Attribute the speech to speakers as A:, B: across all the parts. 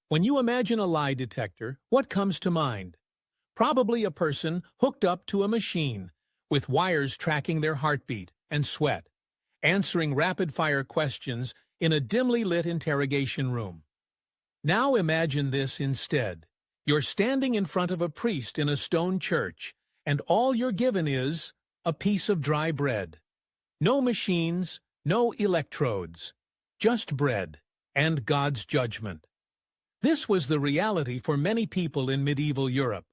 A: When you imagine a lie detector, what comes to mind? Probably a person hooked up to a machine, with wires tracking their heartbeat and sweat, answering rapid-fire questions in a dimly lit interrogation room. Now imagine this instead. You're standing in front of a priest in a stone church, and all you're given is a piece of dry bread. No machines, no electrodes, just bread and God's judgment. This was the reality for many people in medieval Europe,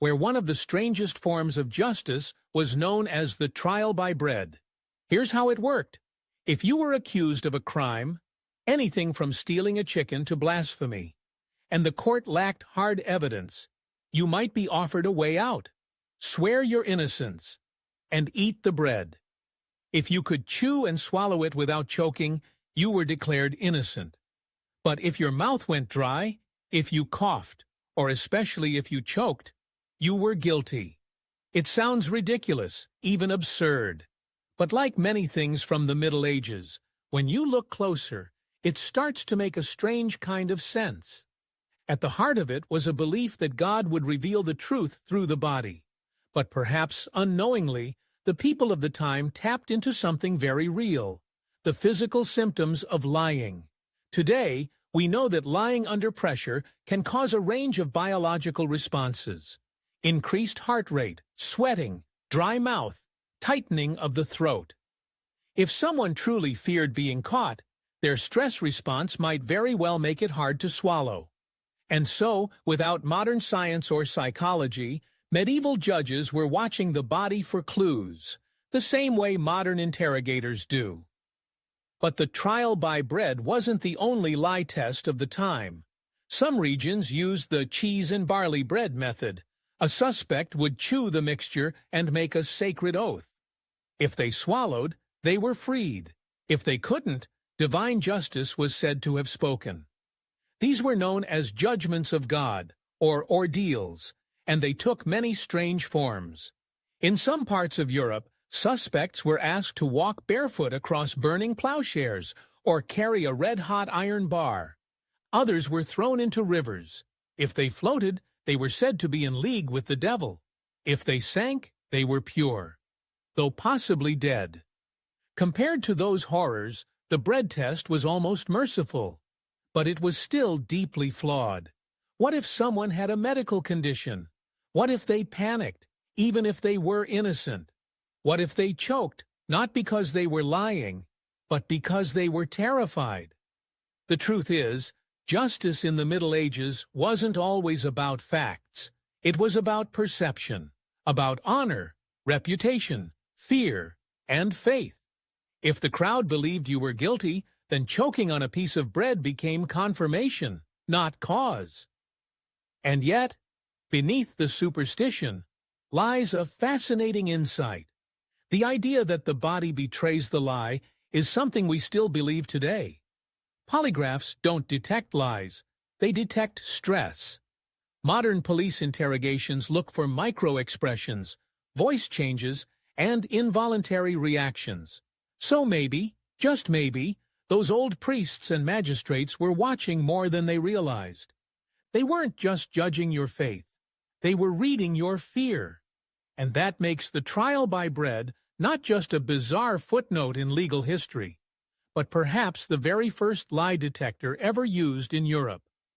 A: where one of the strangest forms of justice was known as the trial by bread. Here's how it worked. If you were accused of a crime, anything from stealing a chicken to blasphemy, and the court lacked hard evidence, you might be offered a way out. Swear your innocence and eat the bread. If you could chew and swallow it without choking, you were declared innocent. But if your mouth went dry, if you coughed, or especially if you choked, you were guilty. It sounds ridiculous, even absurd. But like many things from the Middle Ages, when you look closer, it starts to make a strange kind of sense. At the heart of it was a belief that God would reveal the truth through the body. But perhaps unknowingly, the people of the time tapped into something very real, the physical symptoms of lying. Today, we know that lying under pressure can cause a range of biological responses: increased heart rate, sweating, dry mouth, tightening of the throat. If someone truly feared being caught, their stress response might very well make it hard to swallow. And so, without modern science or psychology, medieval judges were watching the body for clues, the same way modern interrogators do. But the trial by bread wasn't the only lie test of the time. Some regions used the cheese and barley bread method. A suspect would chew the mixture and make a sacred oath. If they swallowed, they were freed. If they couldn't, divine justice was said to have spoken. These were known as judgments of God, or ordeals, and they took many strange forms. In some parts of Europe, suspects were asked to walk barefoot across burning plowshares or carry a red-hot iron bar. Others were thrown into rivers. If they floated, they were said to be in league with the devil. If they sank, they were pure, though possibly dead. Compared to those horrors, the bread test was almost merciful. But it was still deeply flawed. What if someone had a medical condition? What if they panicked, even if they were innocent? What if they choked, not because they were lying, but because they were terrified? The truth is, justice in the Middle Ages wasn't always about facts. It was about perception, about honor, reputation, fear, and faith. If the crowd believed you were guilty, then choking on a piece of bread became confirmation, not cause. And yet, beneath the superstition, lies a fascinating insight. The idea that the body betrays the lie is something we still believe today. Polygraphs don't detect lies, they detect stress. Modern police interrogations look for micro-expressions, voice changes, and involuntary reactions. So maybe, just maybe, those old priests and magistrates were watching more than they realized. They weren't just judging your faith, they were reading your fear. And that makes the trial by bread not just a bizarre footnote in legal history, but perhaps the very first lie detector ever used in Europe.